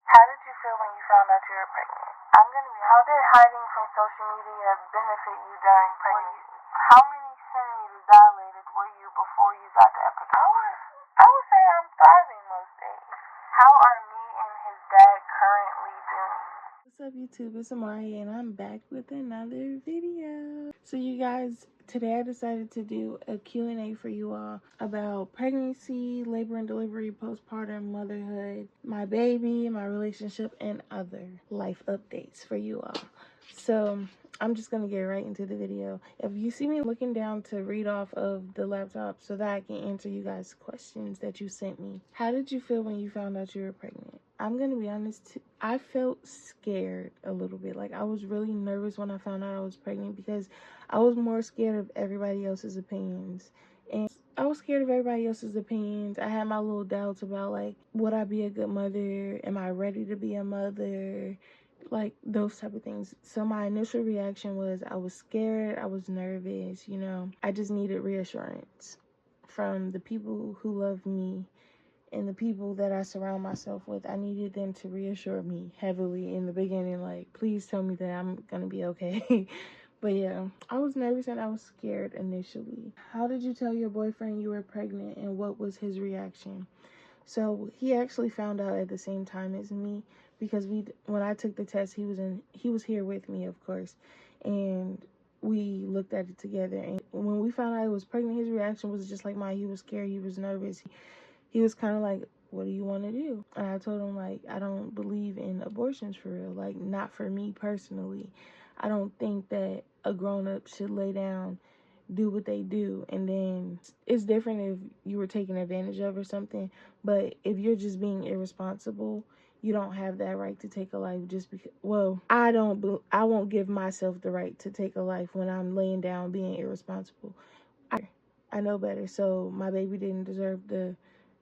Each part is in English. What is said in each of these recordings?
How did you feel when you found out you were pregnant? How did hiding from social media benefit you during pregnancy? How many centimeters dilated were you before you got the episode? I would say I'm thriving most days. How are me and his dad currently doing? What's up, YouTube? It's Amari and I'm back with another video. So you guys, today I decided to do a Q&A for you all about pregnancy, labor and delivery, postpartum, motherhood, my baby, my relationship, and other life updates for you all. So I'm just going to get right into the video. If you see me looking down to read off of the laptop so that I can answer you guys' questions that you sent me. How did you feel when you found out you were pregnant? I'm going to be honest, I felt scared a little bit. Like, I was really nervous when I found out I was pregnant because I was more scared of everybody else's opinions. And I was scared of everybody else's opinions. I had my little doubts about, like, would I be a good mother? Am I ready to be a mother? Like, those type of things. So my initial reaction was I was scared, I was nervous, you know. I just needed reassurance from the people who love me and the people that I surround myself with. I needed them to reassure me heavily in the beginning, like, please tell me that I'm gonna be okay. But yeah, I was nervous and I was scared initially. How did you tell your boyfriend you were pregnant and what was his reaction? So he actually found out at the same time as me because when I took the test, he was here with me, of course, and we looked at it together. And when we found out I was pregnant, his reaction was just like mine. He was scared, he was nervous. He was kind of like, what do you want to do? And I told him, like, I don't believe in abortions for real. Like, not for me personally. I don't think that a grown-up should lay down, do what they do, and then it's different if you were taken advantage of or something. But if you're just being irresponsible, you don't have that right to take a life just because, well, I won't give myself the right to take a life when I'm laying down being irresponsible. I know better. So my baby didn't deserve to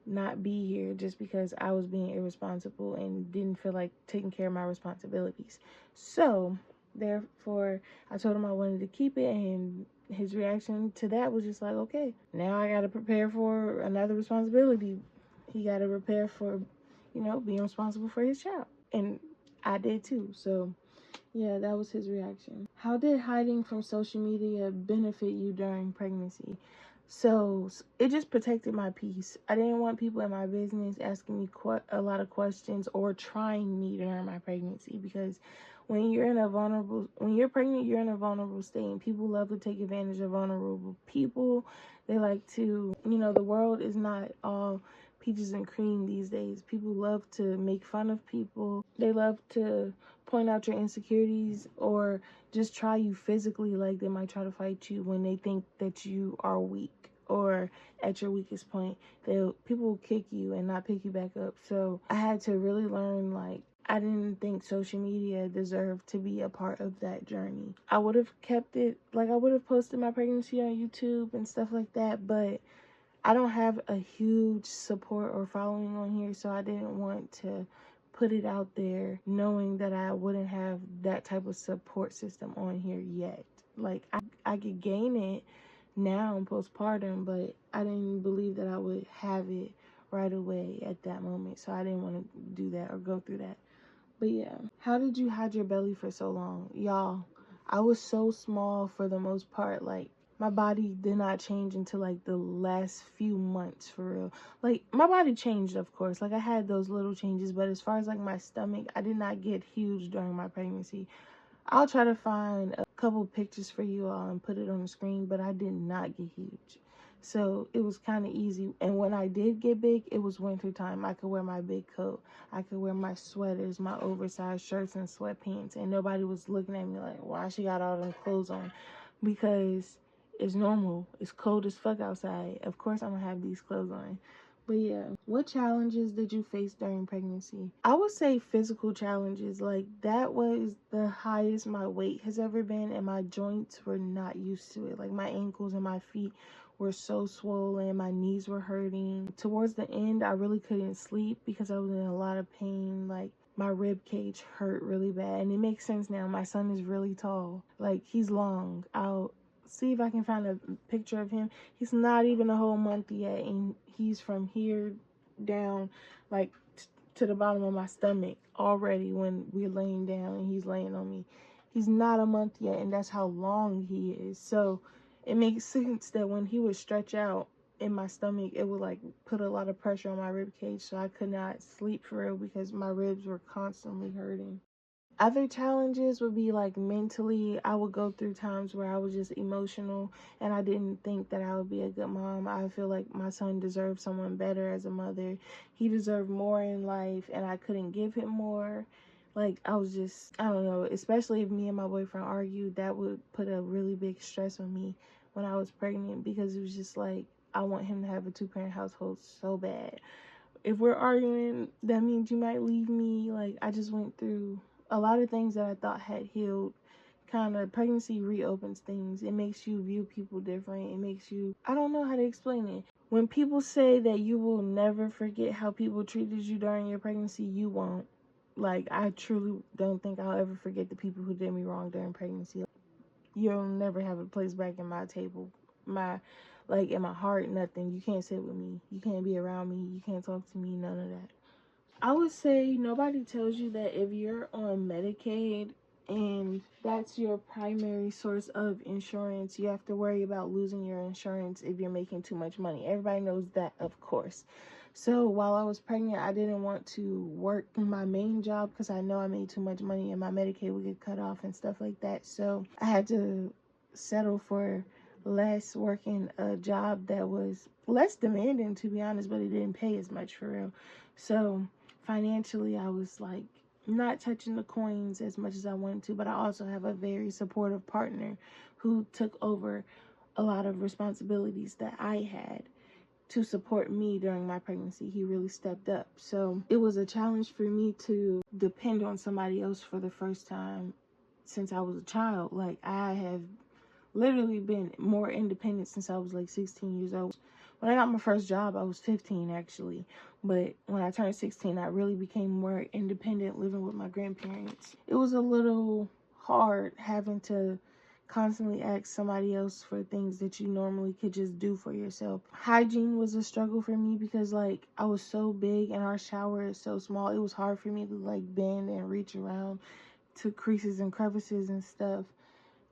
not be here just because I was being irresponsible and didn't feel like taking care of my responsibilities. So therefore, I told him I wanted to keep it, and his reaction to that was just like, okay, now I got to prepare for another responsibility. He got to prepare for, being responsible for his child. And I did too. So yeah, that was his reaction. How did hiding from social media benefit you during pregnancy? So it just protected my peace. I didn't want people in my business asking me a lot of questions or trying me during my pregnancy, because when you're pregnant, you're in a vulnerable state, and people love to take advantage of vulnerable people. They like to, the world is not all peaches and cream these days. People love to make fun of people. They love to point out your insecurities or just try you physically. Like, they might try to fight you when they think that you are weak or at your weakest point. People will kick you and not pick you back up. So I had to really learn, like, I didn't think social media deserved to be a part of that journey. I would have kept it, like, I would have posted my pregnancy on YouTube and stuff like that, but I don't have a huge support or following on here, so I didn't want to put it out there knowing that I wouldn't have that type of support system on here yet. Like, I could gain it now in postpartum, but I didn't believe that I would have it right away at that moment, so I didn't want to do that or go through that. But yeah, how did you hide your belly for so long? Y'all, I was so small for the most part. Like, my body did not change until like the last few months, for real. Like, my body changed, of course. Like, I had those little changes, but as far as like my stomach, I did not get huge during my pregnancy. I'll try to find a couple pictures for you all and put it on the screen, but I did not get huge. So it was kind of easy. And when I did get big, it was winter time. I could wear my big coat. I could wear my sweaters, my oversized shirts and sweatpants. And nobody was looking at me like, why she got all them clothes on? Because it's normal. It's cold as fuck outside. Of course I'm going to have these clothes on. But yeah, what challenges did you face during pregnancy? I would say physical challenges. Like, that was the highest my weight has ever been, and my joints were not used to it. Like, my ankles and my feet were so swollen, my knees were hurting. Towards the end, I really couldn't sleep because I was in a lot of pain. Like, my rib cage hurt really bad, and it makes sense now. My son is really tall. Like, he's long. I'll see if I can find a picture of him. He's not even a whole month yet, and he's from here down, like, to the bottom of my stomach already when we're laying down and he's laying on me. He's not a month yet, and that's how long he is. So it makes sense that when he would stretch out in my stomach, it would like put a lot of pressure on my rib cage, so I could not sleep for real because my ribs were constantly hurting. Other challenges would be like mentally, I would go through times where I was just emotional and I didn't think that I would be a good mom. I feel like my son deserved someone better as a mother. He deserved more in life and I couldn't give him more. Like, I was just, I don't know, especially if me and my boyfriend argued, that would put a really big stress on me when I was pregnant, because it was just like, I want him to have a two-parent household so bad. If we're arguing, that means you might leave me. Like, I just went through a lot of things that I thought had healed. Kind of, pregnancy reopens things. It makes you view people different. It makes you, I don't know how to explain it. When people say that you will never forget how people treated you during your pregnancy, you won't. Like, I truly don't think I'll ever forget the people who did me wrong during pregnancy. You'll never have a place back in my table, like in my heart, nothing. You can't sit with me. You can't be around me. You can't talk to me, none of that. I would say nobody tells you that if you're on Medicaid and that's your primary source of insurance, you have to worry about losing your insurance if you're making too much money. Everybody knows that, of course. So while I was pregnant, I didn't want to work my main job because I know I made too much money and my Medicaid would get cut off and stuff like that. So I had to settle for less, working a job that was less demanding, to be honest, but it didn't pay as much for real. So financially, I was like not touching the coins as much as I wanted to, but I also have a very supportive partner who took over a lot of responsibilities that I had to support me during my pregnancy. He really stepped up. So it was a challenge for me to depend on somebody else for the first time since I was a child. Like, I have literally been more independent since I was like 16 years old. When I got my first job, I was 15 actually. But when I turned 16, I really became more independent living with my grandparents. It was a little hard having to constantly ask somebody else for things that you normally could just do for yourself. Hygiene was a struggle for me because like I was so big and our shower is so small. It was hard for me to like bend and reach around to creases and crevices and stuff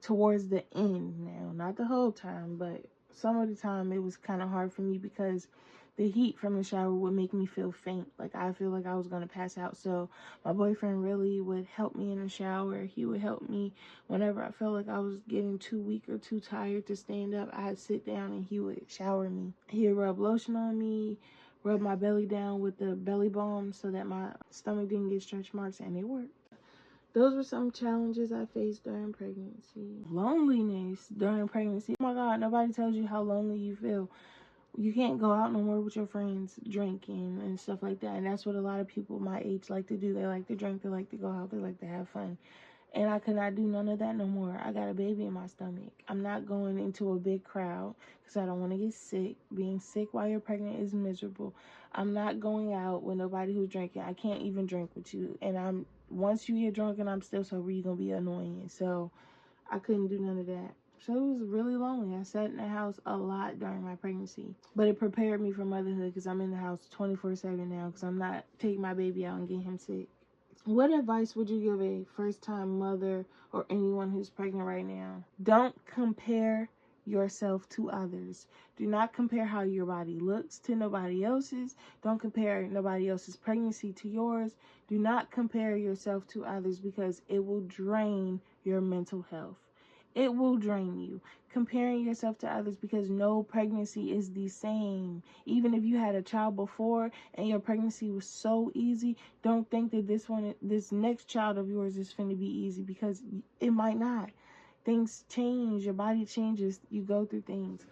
towards the end now. Not the whole time, but some of the time it was kind of hard for me because the heat from the shower would make me feel faint. Like, I feel like I was going to pass out. So my boyfriend really would help me in the shower. He would help me whenever I felt like I was getting too weak or too tired to stand up. I'd sit down and he would shower me. He would rub lotion on me, rub my belly down with the belly balm so that my stomach didn't get stretch marks, and it worked. Those were some challenges I faced during pregnancy. Loneliness during pregnancy. Oh my God, nobody tells you how lonely you feel. You can't go out no more with your friends drinking and stuff like that. And that's what a lot of people my age like to do. They like to drink, they like to go out, they like to have fun. And I could not do none of that no more. I got a baby in my stomach. I'm not going into a big crowd because I don't want to get sick. Being sick while you're pregnant is miserable. I'm not going out with nobody who's drinking. I can't even drink with you. And once you get drunk and I'm still sober, you're going to be annoying. So I couldn't do none of that. So it was really lonely. I sat in the house a lot during my pregnancy. But it prepared me for motherhood because I'm in the house 24/7 now because I'm not taking my baby out and getting him sick. What advice would you give a first-time mother or anyone who's pregnant right now? Don't compare yourself to others. Do not compare how your body looks to nobody else's. Don't compare nobody else's pregnancy to yours. Do not compare yourself to others because it will drain your mental health. It will drain you. Comparing yourself to others, because no pregnancy is the same. Even if you had a child before and your pregnancy was so easy, don't think that this next child of yours is finna be easy, because it might not. Things change, your body changes, you go through things.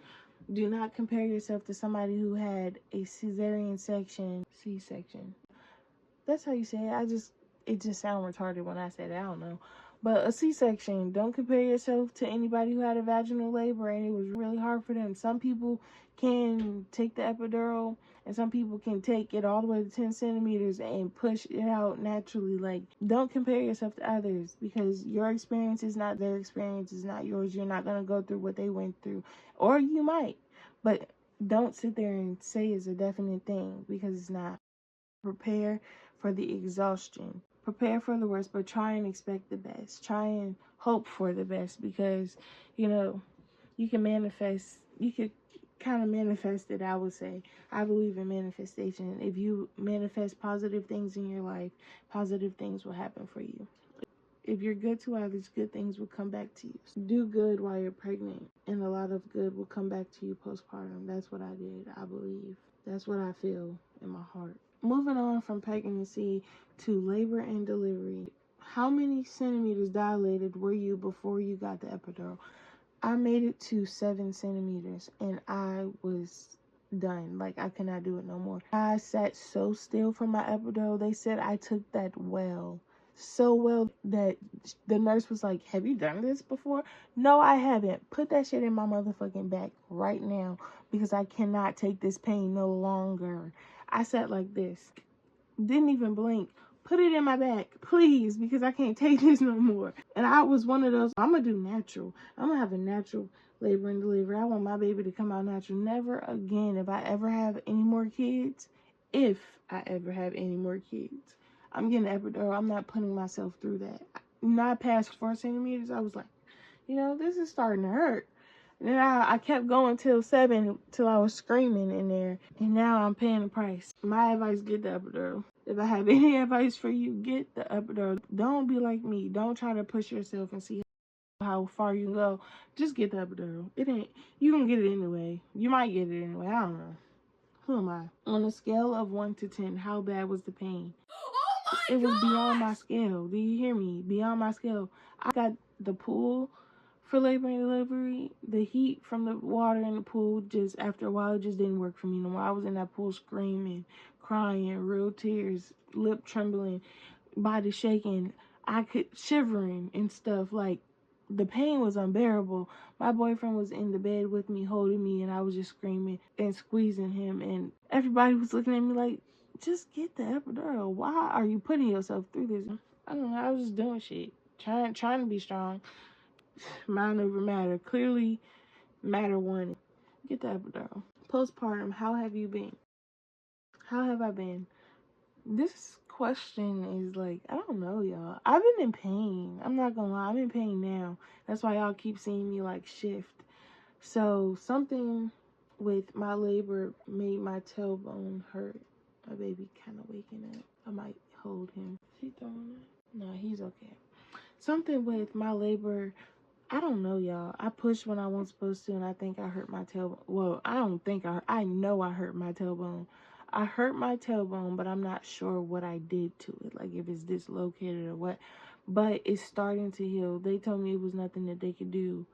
Do not compare yourself to somebody who had a cesarean section, C-section. That's how you say it. It just sounds retarded when I said it. I don't know. But a C-section, don't compare yourself to anybody who had a vaginal labor and it was really hard for them. Some people can take the epidural and some people can take it all the way to 10 centimeters and push it out naturally. Like, don't compare yourself to others because your experience is not their experience, is not yours. You're not going to go through what they went through. Or you might. But don't sit there and say it's a definite thing because it's not. Prepare for the exhaustion. Prepare for the worst, but try and expect the best. Try and hope for the best, because, you know, you can manifest, you could kind of manifest it, I would say. I believe in manifestation. If you manifest positive things in your life, positive things will happen for you. If you're good to others, good things will come back to you. Do good while you're pregnant, and a lot of good will come back to you postpartum. That's what I did, I believe. That's what I feel in my heart. Moving on from pregnancy to labor and delivery. How many centimeters dilated were you before you got the epidural? I made it to 7 centimeters, and I was done. Like, I could not do it no more. I sat so still for my epidural. They said I took that well. So well that the nurse was like, have you done this before? No, I haven't. Put that shit in my motherfucking back right now, because I cannot take this pain no longer. I sat like this. Didn't even blink. Put it in my back, please, because I can't take this no more. And I was one of those, I'm going to do natural. I'm going to have a natural labor and delivery. I want my baby to come out natural. Never again, if I ever have any more kids, I'm getting epidural. I'm not putting myself through that. Not past 4 centimeters, I was like, you know, this is starting to hurt. And then I kept going till 7, till I was screaming in there. And now I'm paying the price. My advice, get the epidural. If I have any advice for you, get the epidural. Don't be like me. Don't try to push yourself and see how far you can go. Just get the epidural. You can get it anyway. You might get it anyway. I don't know. Who am I? On a scale of 1 to 10, how bad was the pain? It was beyond my scale. Do you hear me? Beyond my scale. I got the pool for labor and delivery. The heat from the water in the pool, just after a while, it just didn't work for me no more. I was in that pool screaming, crying, real tears, lip trembling, body shaking. I could shivering and stuff. Like, the pain was unbearable. My boyfriend was in the bed with me, holding me, and I was just screaming and squeezing him. And everybody was looking at me like, just get the epidural. Why are you putting yourself through this? I don't know. I was just doing shit. Trying to be strong. Mind over matter. Clearly, matter won. Get the epidural. Postpartum, how have you been? How have I been? This question is like, I don't know, y'all. I've been in pain. I'm not gonna lie. I'm in pain now. That's why y'all keep seeing me like shift. So something with my labor made my tailbone hurt. My baby kind of waking up. I might hold him. Is he throwing up? No, he's okay. Something with my labor, I don't know, y'all. I pushed when I wasn't supposed to, and I think I hurt my tailbone. Well, I don't think I know I hurt my tailbone. I hurt my tailbone, but I'm not sure what I did to it. Like, if it's dislocated or what. But it's starting to heal. They told me it was nothing that they could do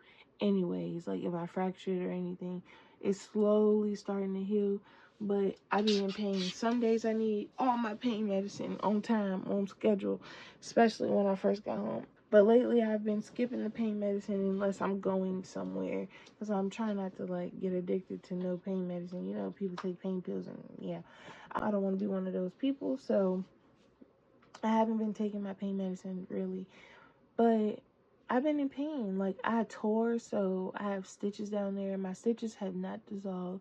anyways. Like, if I fractured or anything, it's slowly starting to heal. But I be in pain. Some days I need all my pain medicine on time, on schedule, especially when I first got home. But lately I've been skipping the pain medicine unless I'm going somewhere, because I'm trying not to like get addicted to no pain medicine. You know, people take pain pills, and yeah, I don't want to be one of those people. So I haven't been taking my pain medicine really, but I've been in pain. Like, I tore, so I have stitches down there. My stitches have not dissolved.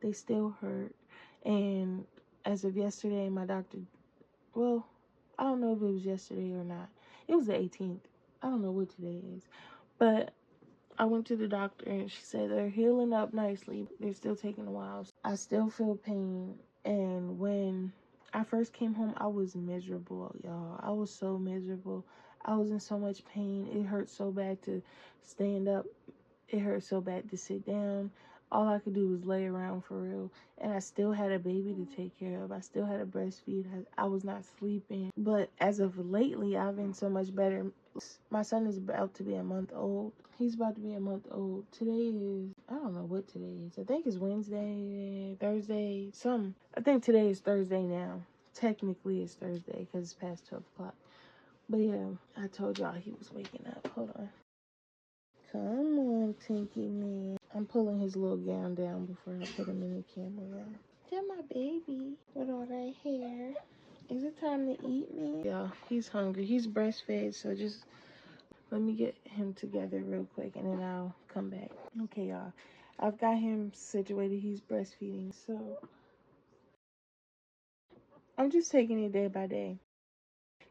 They still hurt. And as of yesterday, my doctor, well, I don't know if it was yesterday or not. It was the 18th. I don't know what today is. But I went to the doctor, and she said they're healing up nicely. They're still taking a while. I still feel pain. And when I first came home, I was miserable, y'all. I was so miserable. I was in so much pain. It hurt so bad to stand up. It hurt so bad to sit down. All I could do was lay around for real. And I still had a baby to take care of. I still had to breastfeed. I was not sleeping. But as of lately, I've been so much better. My son is about to be a month old. He's about to be a month old. Today is, I don't know what today is. I think it's Wednesday, Thursday, something. I think today is Thursday now. Technically, it's Thursday because it's past 12 o'clock. But yeah, I told y'all he was waking up. Hold on. Come on, Tinky Man. I'm pulling his little gown down before I put him in the camera. They're my baby with all that hair. Is it time to eat, man? Yeah, he's hungry. He's breastfed, so just let me get him together real quick, and then I'll come back. Okay, y'all. I've got him situated. He's breastfeeding, so I'm just taking it day by day.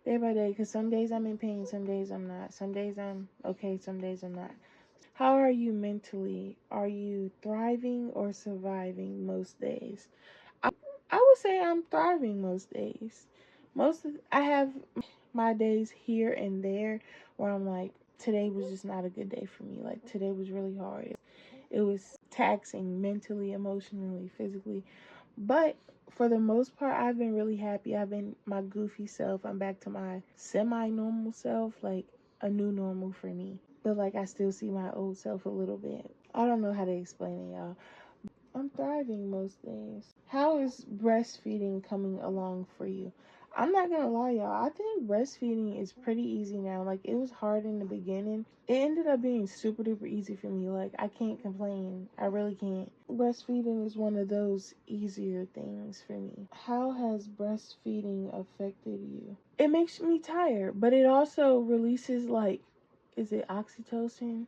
Day by day, because some days I'm in pain, some days I'm not. Some days I'm okay, some days I'm not. How are you mentally? Are you thriving or surviving most days? I would say I'm thriving most days. I have my days here and there where I'm like, today was just not a good day for me. Like today was really hard. It was taxing mentally, emotionally, physically. But for the most part, I've been really happy. I've been my goofy self. I'm back to my semi-normal self, like a new normal for me. But like I still see my old self a little bit. I don't know how to explain it, y'all. I'm thriving most days. How is breastfeeding coming along for you? I'm not gonna lie, y'all. I think breastfeeding is pretty easy now. Like, it was hard in the beginning. It ended up being super duper easy for me. Like, I can't complain. I really can't. Breastfeeding is one of those easier things for me. How has breastfeeding affected you? It makes me tired, but it also releases, like, is it oxytocin?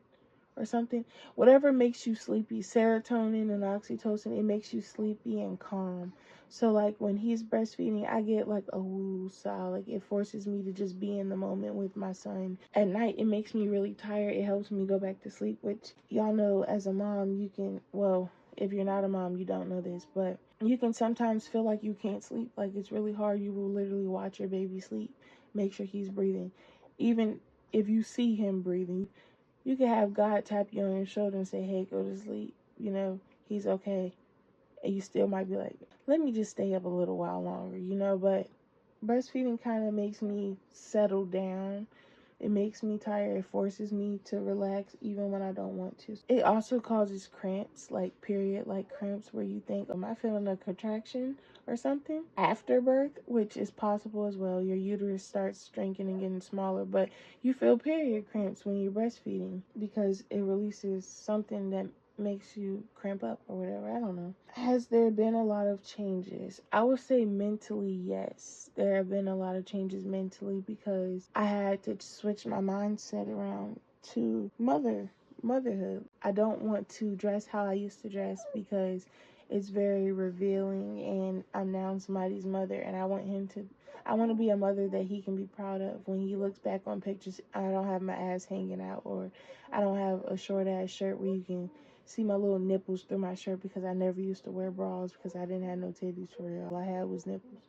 Or something, whatever makes you sleepy, serotonin and oxytocin, it makes you sleepy and calm. So like when he's breastfeeding, I get like a woo sigh. Like it forces me to just be in the moment with my son. At night, it makes me really tired. It helps me go back to sleep, which y'all know as a mom, you can, well, if you're not a mom, you don't know this, but you can sometimes feel like you can't sleep. Like it's really hard. You will literally watch your baby sleep, make sure he's breathing. Even if you see him breathing, you can have God tap you on your shoulder and say, hey, go to sleep. You know, he's okay. And you still might be like, let me just stay up a little while longer, you know. But breastfeeding kind of makes me settle down. It makes me tired. It forces me to relax even when I don't want to. It also causes cramps, like period, like cramps where you think, am I feeling a contraction or something? After birth, which is possible as well. Your uterus starts shrinking and getting smaller, but you feel period cramps when you're breastfeeding because it releases something that makes you cramp up or whatever. I don't know. Has there been a lot of changes? I would say mentally, yes. There have been a lot of changes mentally because I had to switch my mindset around to motherhood. I don't want to dress how I used to dress because it's very revealing and I'm now somebody's mother and I want to be a mother that he can be proud of. When he looks back on pictures, I don't have my ass hanging out or I don't have a short ass shirt where you can see my little nipples through my shirt because I never used to wear bras because I didn't have no titties for real. All I had was nipples.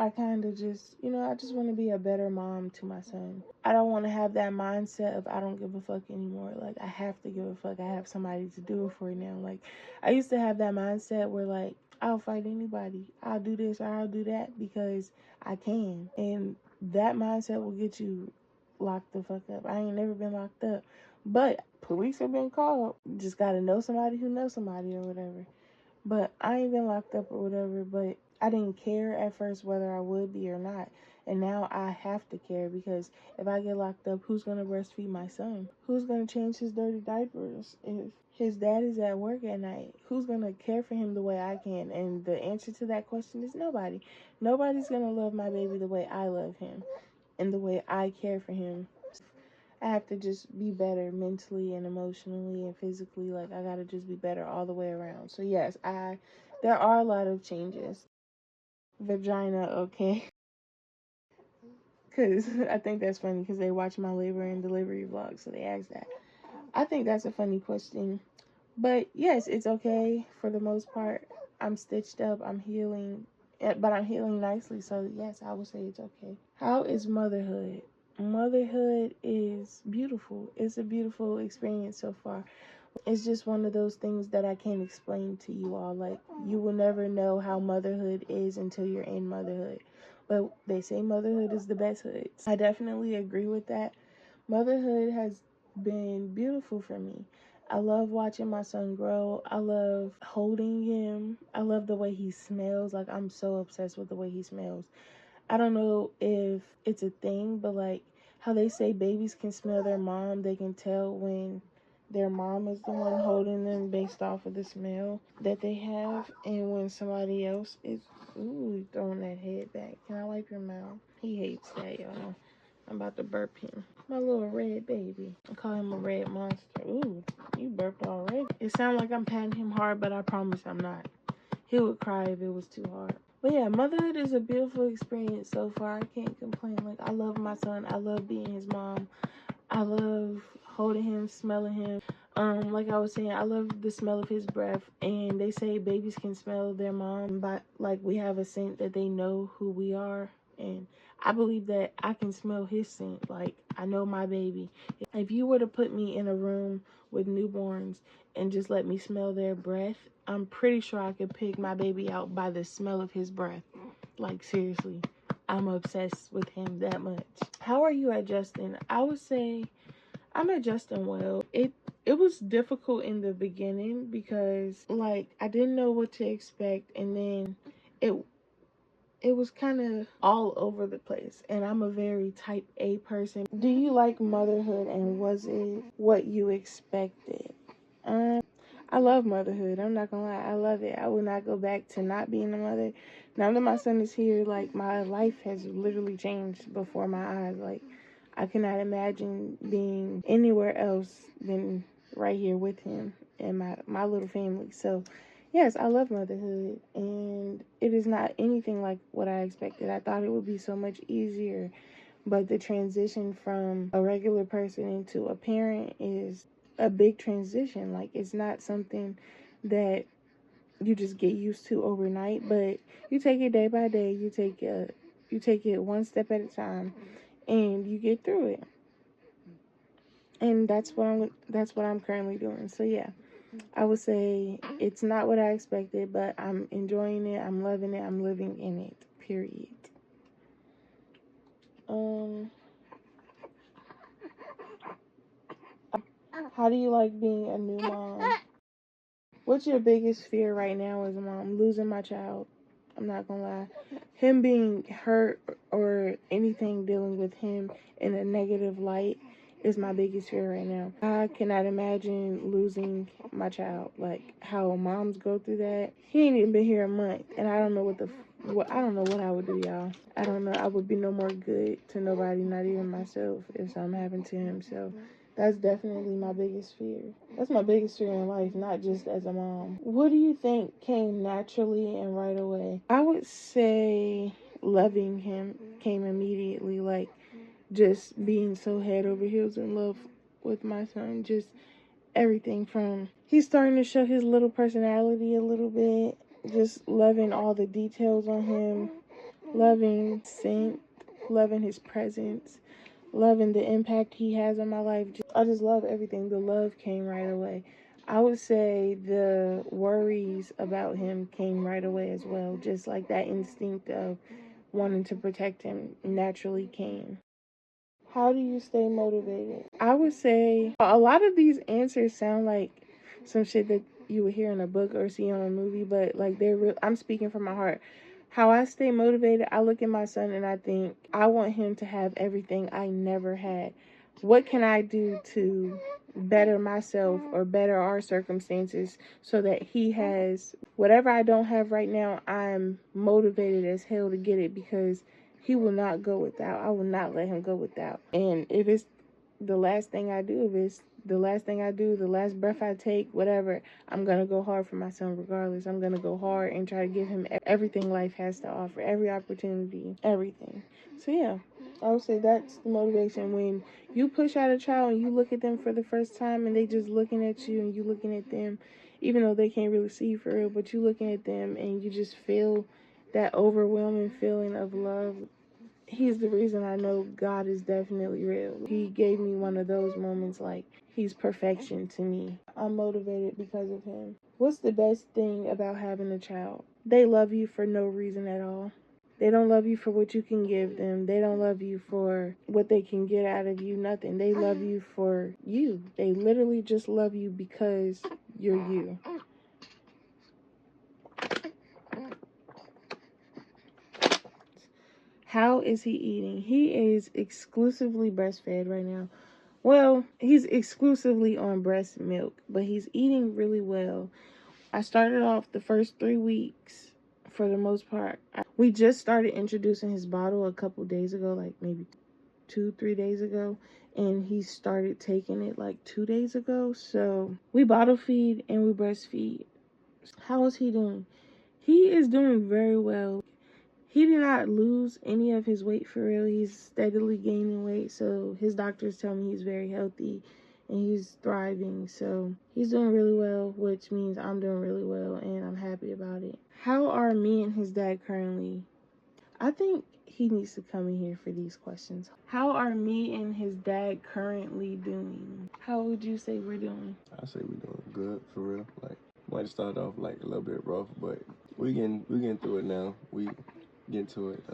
I kind of just, I just want to be a better mom to my son. I don't want to have that mindset of I don't give a fuck anymore. Like, I have to give a fuck. I have somebody to do it for now. Like, I used to have that mindset where, like, I'll fight anybody. I'll do this or I'll do that because I can. And that mindset will get you locked the fuck up. I ain't never been locked up. But police have been called. Just got to know somebody who knows somebody or whatever. But I ain't been locked up or whatever, but I didn't care at first whether I would be or not. And now I have to care because if I get locked up, who's going to breastfeed my son? Who's going to change his dirty diapers? If his dad is at work at night, who's going to care for him the way I can? And the answer to that question is nobody. Nobody's going to love my baby the way I love him and the way I care for him. I have to just be better mentally and emotionally and physically. Like, I gotta just be better all the way around. So yes, there are a lot of changes. Vagina, okay. Because I think that's funny because they watch my labor and delivery vlog, so they ask that. I think that's a funny question. But yes, it's okay for the most part. I'm stitched up, I'm healing, but I'm healing nicely. So yes, I would say it's okay. How is motherhood? Motherhood is beautiful. It's a beautiful experience so far. It's just one of those things that I can't explain to you all. Like, you will never know how motherhood is until you're in motherhood. But they say motherhood is the best hood. I definitely agree with that. Motherhood has been beautiful for me. I love watching my son grow. I love holding him. I love the way he smells. Like, I'm so obsessed with the way he smells. I don't know if it's a thing, but like how they say babies can smell their mom, they can tell when their mom is the one holding them based off of the smell that they have, and when somebody else is, ooh, throwing that head back. Can I wipe your mouth? He hates that, y'all. I'm about to burp him. My little red baby. I call him a red monster. Ooh, you burped already. It sounds like I'm patting him hard, but I promise I'm not. He would cry if it was too hard. But yeah, motherhood is a beautiful experience so far. I can't complain. Like, I love my son. I love being his mom. I love holding him, smelling him. Like I was saying, I love the smell of his breath. And they say babies can smell their mom, but like we have a scent that they know who we are. And I believe that I can smell his scent. Like, I know my baby. If you were to put me in a room with newborns and just let me smell their breath, I'm pretty sure I could pick my baby out by the smell of his breath. Like, seriously, I'm obsessed with him that much. How are you adjusting? I would say I'm adjusting well. It was difficult in the beginning because, like, I didn't know what to expect, and then it was kind of all over the place, and I'm a very type A person. Do you like motherhood, and was it what you expected? I love motherhood. I'm not gonna lie, I love it. I will not go back to not being a mother. Now that my son is here, like, my life has literally changed before my eyes. Like, I cannot imagine being anywhere else than right here with him and my little family. So yes, I love motherhood, and it is not anything like what I expected. I thought it would be so much easier, but the transition from a regular person into a parent is a big transition. Like, it's not something that you just get used to overnight, but you take it day by day. You take it one step at a time, and you get through it. And that's what I'm currently doing. So yeah, I would say it's not what I expected, but I'm enjoying it. I'm loving it. I'm living in it. Period. How do you like being a new mom? What's your biggest fear right now as a mom? Losing my child. I'm not gonna lie. Him being hurt or anything dealing with him in a negative light is my biggest fear right now. I cannot imagine losing my child. Like, how moms go through that. He ain't even been here a month, and I don't know I don't know what I would do, y'all. I don't know. I would be no more good to nobody, not even myself, if something happened to him. So that's definitely my biggest fear. That's my biggest fear in life, not just as a mom. What do you think came naturally and right away? I would say loving him came immediately. Like, just being so head over heels in love with my son. Just everything from he's starting to show his little personality a little bit. Just loving all the details on him. Loving scent. Loving his presence, loving the impact he has on my life. I just love everything. The love came right away. I would say the worries about him came right away as well. Just like that instinct of wanting to protect him naturally came. How do you stay motivated? I would say a lot of these answers sound like some shit that you would hear in a book or see on a movie, but like, they're real. I'm speaking from my heart. How I stay motivated, I look at my son and I think I want him to have everything I never had. What can I do to better myself or better our circumstances so that he has whatever I don't have right now? I'm motivated as hell to get it, because he will not go without. I will not let him go without. And if it's the last thing I do, if it's the last thing I do, the last breath I take, whatever, I'm going to go hard for my son regardless. I'm going to go hard and try to give him everything life has to offer, every opportunity, everything. So yeah, I would say that's the motivation. When you push out a child and you look at them for the first time and they just looking at you and you looking at them, even though they can't really see you for real, but you looking at them and you just feel that overwhelming feeling of love. He's the reason I know God is definitely real. He gave me one of those moments, like, he's perfection to me. I'm motivated because of him. What's the best thing about having a child? They love you for no reason at all. They don't love you for what you can give them. They don't love you for what they can get out of you. Nothing. They love you for you. They literally just love you because you're you. How is he eating? He is exclusively breastfed right now. Well, he's exclusively on breast milk, but he's eating really well. I started off the first 3 weeks for the most part. We just started introducing his bottle a couple days ago, like maybe 2-3 days ago, and he started taking it like 2 days ago. So we bottle feed and we breastfeed. How is he doing? He is doing very well. He did not lose any of his weight for real. He's steadily gaining weight. So his doctors tell me he's very healthy and he's thriving. So he's doing really well, which means I'm doing really well and I'm happy about it. How are me and his dad currently? I think he needs to come in here for these questions. How are me and his dad currently doing? How would you say we're doing? I say we're doing good for real. Like, might start off like a little bit rough, but we getting through it now. We getting to it.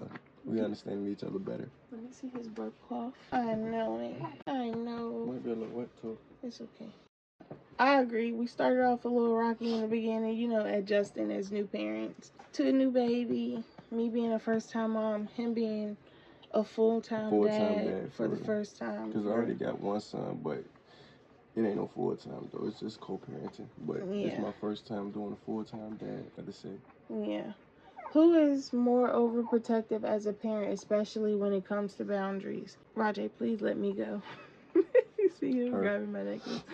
We understanding each other better. Let me see his burp cough. I know it. I know. Might be a little wet too. It's okay. I agree. We started off a little rocky in the beginning, you know, adjusting as new parents to a new baby. Me being a first-time mom, him being a full-time dad for the first time. Because I already got one son, but it ain't no full-time though. It's just co-parenting. But it's my first time doing a full-time dad, like I said. Yeah. Who is more overprotective as a parent, especially when it comes to boundaries? Rajay, please let me go. You see him grabbing my necklace.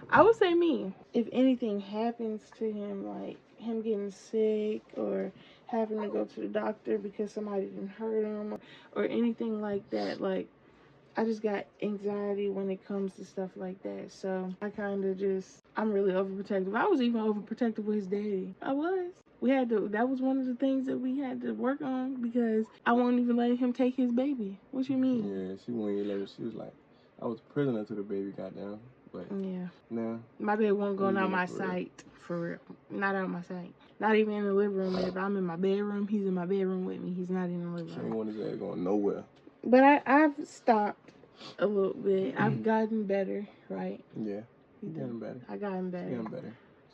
I would say me. If anything happens to him, like him getting sick or having to go to the doctor because somebody didn't hurt him or anything like that, like I just got anxiety when it comes to stuff like that. So I kind of I'm really overprotective. I was even overprotective with his daddy. I was. That was one of the things that we had to work on because I won't even let him take his baby. What you mean? Yeah, she wouldn't even let her. She was like, I was a prisoner till the baby got down. But yeah. Now. My baby won't go out of my sight, for real. Not out of my sight. Not even in the living room. If I'm in my bedroom, he's in my bedroom with me. He's not in the living room. She ain't want his ass going nowhere. But I've stopped a little bit. I've gotten better, right? Yeah, you gotten better. I gotten better. She gotten better.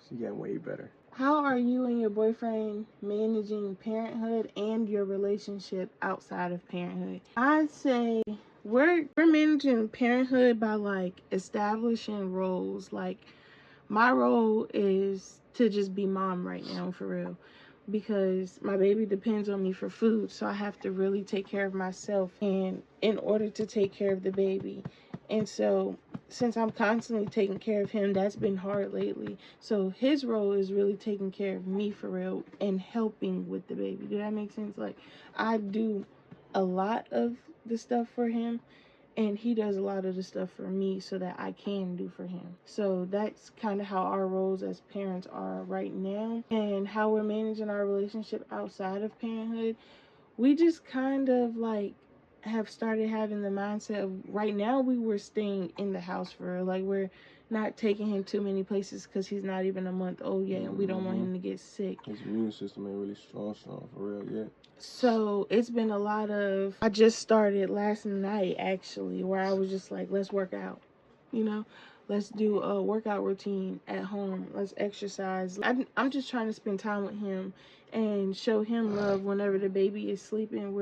She got way better. How are you and your boyfriend managing parenthood and your relationship outside of parenthood? I'd say we're managing parenthood by like establishing roles. Like my role is to just be mom right now, for real, because my baby depends on me for food, so I have to really take care of myself and in order to take care of the baby. And so since I'm constantly taking care of him, that's been hard lately. So his role is really taking care of me for real and helping with the baby. Does that make sense? Like I do a lot of the stuff for him and he does a lot of the stuff for me so that I can do for him. So that's kind of how our roles as parents are right now. And how we're managing our relationship outside of parenthood, we just kind of like have started having the mindset of right now we were staying in the house for real. Like we're not taking him too many places because he's not even a month old yet and we don't want him to get sick. His immune system ain't really strong for real yet. So it's been a lot of, I just started last night actually, where I was just like, let's work out, you know, let's do a workout routine at home. Let's exercise. I'm just trying to spend time with him and show him love whenever the baby is sleeping.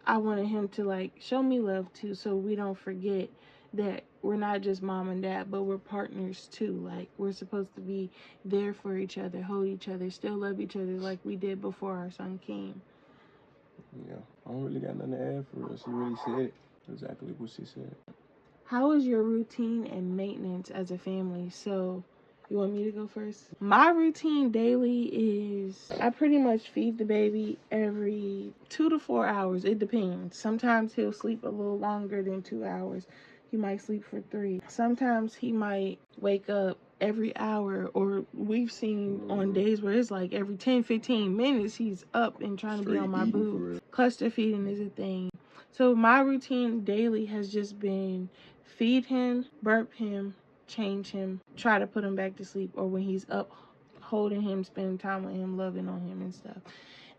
I wanted him to like show me love too, so we don't forget that we're not just mom and dad, but we're partners too. Like we're supposed to be there for each other, hold each other, still love each other like we did before our son came. Yeah, I don't really got nothing to add for real. She really said exactly what she said. How is your routine and maintenance as a family? So you want me to go first? My routine daily is I pretty much feed the baby every 2 to 4 hours. It depends. Sometimes he'll sleep a little longer than 2 hours. He might sleep for 3. Sometimes he might wake up every hour, or we've seen on days where it's like every 10-15 minutes he's up and trying to be on my boob. Cluster feeding is a thing. So my routine daily has just been feed him, burp him, change him, try to put him back to sleep, or when he's up, holding him, spending time with him, loving on him and stuff.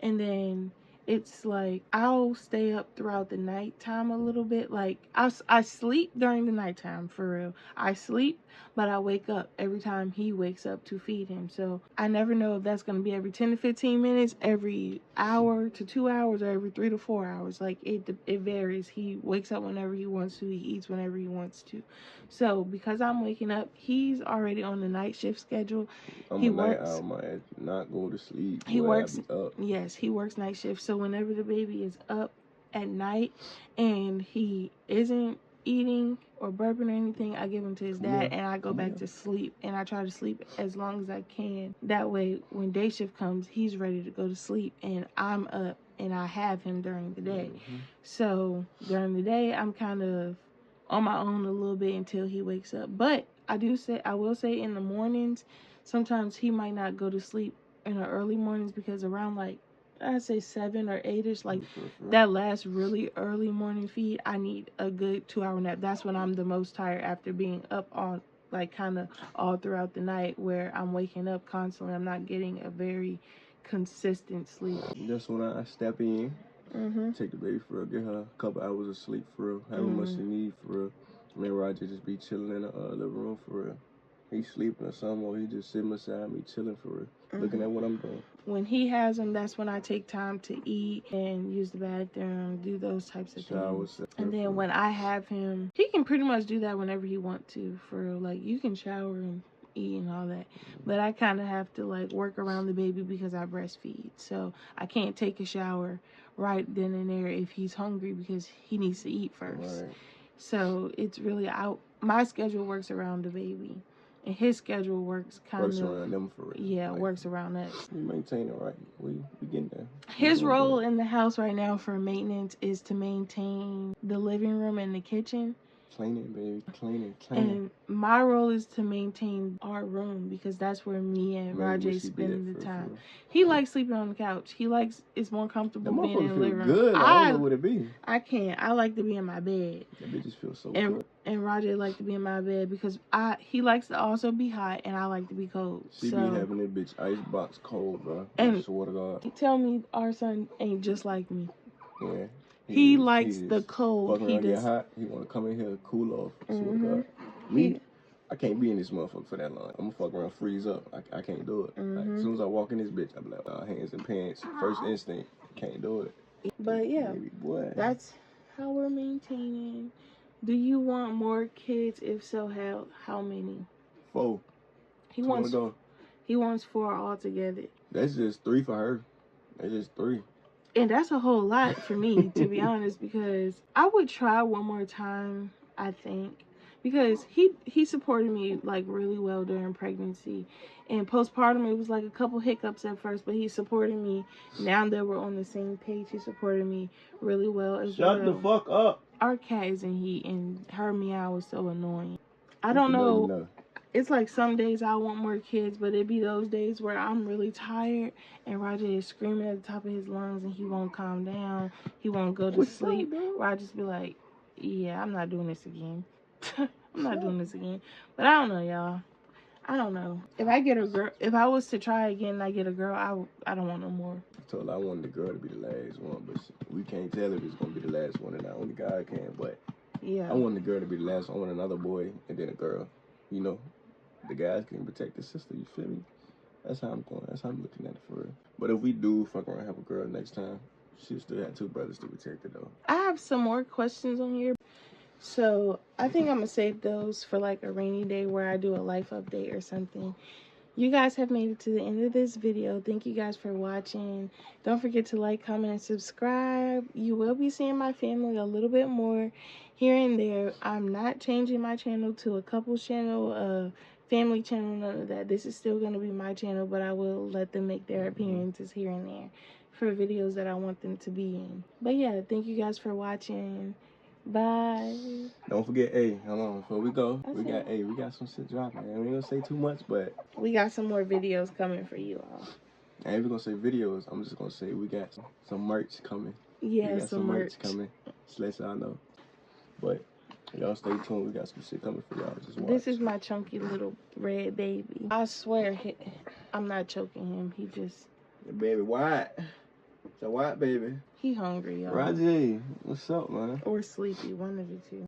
And then it's like I'll stay up throughout the nighttime a little bit. Like I sleep during the nighttime, for real. I sleep, but I wake up every time he wakes up to feed him. So I never know if that's going to be every 10 to 15 minutes, every hour to 2 hours, or every 3 to 4 hours. Like it varies. He wakes up whenever he wants to. He eats whenever he wants to. So because I'm waking up, he's already on the night shift schedule. He works. I might not go to sleep. He works. Yes, he works night shift. So whenever the baby is up at night and he isn't eating or burping or anything, I give him to his dad, and I go back to sleep. And I try to sleep as long as I can. That way, when day shift comes, he's ready to go to sleep, and I'm up, and I have him during the day. So during the day, I'm kind of on my own a little bit until he wakes up. But I will say in the mornings, sometimes he might not go to sleep in the early mornings, because around like, I'd say 7 or 8ish, like that last really early morning feed, I need a good 2-hour nap. That's when I'm the most tired, after being up all, like, kind of all throughout the night, where I'm waking up constantly. I'm not getting a very consistent sleep. Just when I step in, take the baby for real, get her a couple hours of sleep for real, however much she need for real. Me and Roger just be chilling in the living room for real. He sleeping or something, or he just sitting beside me chilling for real, looking at what I'm doing. When he has him, that's when I take time to eat and use the bathroom, do those types of things. And then when I have him, he can pretty much do that whenever he wants to. For real. Like, you can shower and eat and all that, but I kind of have to like work around the baby because I breastfeed, so I can't take a shower right then and there if he's hungry, because he needs to eat first. Right. So it's really out. My schedule works around the baby, and his schedule works around them for real. Yeah, like, works around us. We maintain it right. We getting there. His role in the house right now for maintenance is to maintain the living room and the kitchen. Cleaning, baby. Cleaning. And my role is to maintain our room, because that's where me and Rajay spend the time. He likes sleeping on the couch. It's more comfortable being in the living room. Good. I don't know what it be. I can't. I like to be in my bed. That bitch just feels so good. And Rajay like to be in my bed because he likes to also be hot, and I like to be cold. She be having that bitch icebox cold, bro. And I swear to God. Tell me our son ain't just like me. Yeah. He likes the cold. He get hot. He want to come in here cool off. I swear to God. Me, I can't be in this motherfucker for that long. I'm gonna fuck around, freeze up. I can't do it. Like, as soon as I walk in this bitch, I'm like, hands and pants. First instinct, can't do it. But yeah, baby boy. That's how we're maintaining. Do you want more kids? If so, how many? 4. He wants 4 altogether. That's just 3 for her. That's just 3. And that's a whole lot for me, to be honest, because I would try one more time, I think. Because he supported me, like, really well during pregnancy. And postpartum, it was, like, a couple hiccups at first, but he supported me. Now that we're on the same page, he supported me really well as well. Shut the fuck up. Our cat is in heat, and her meow is so annoying. I don't know. It's like some days I want more kids, but it'd be those days where I'm really tired and Roger is screaming at the top of his lungs and he won't calm down. He won't go to sleep. Roger's be like, yeah, I'm not doing this again. I'm not doing this again. But I don't know, y'all. I don't know. If I get a girl, if I was to try again and I get a girl, I don't want no more. I told her I wanted the girl to be the last one, but we can't tell if it's going to be the last one or not. Only God can, but yeah. I wanted the girl to be the last one. I want another boy and then a girl, you know. The guys can protect the sister, you feel me? That's how I'm going. That's how I'm looking at it for real. But if we do fuck around and have a girl next time, she'll still have 2 brothers to protect her though. I have some more questions on here. So I think I'm going to save those for like a rainy day where I do a life update or something. You guys have made it to the end of this video. Thank you guys for watching. Don't forget to like, comment, and subscribe. You will be seeing my family a little bit more here and there. I'm not changing my channel to a couples channel, family channel, none of that. This is still going to be my channel, but I will let them make their appearances here and there for videos that I want them to be in. But yeah, thank you guys for watching. Bye. Don't forget, hold on, before we go, we got some shit dropping. We ain't gonna say too much, but we got some more videos coming for you all. I ain't even gonna say videos. I'm just gonna say we got some merch coming. Yeah, we got some merch coming. Just let y'all know. But y'all stay tuned. We got some shit coming for y'all. Just watch. This is my chunky little red baby. I swear, I'm not choking him. He just... The baby white. It's a white baby. He hungry, y'all. Rajay, what's up, man? Or sleepy, one of the two.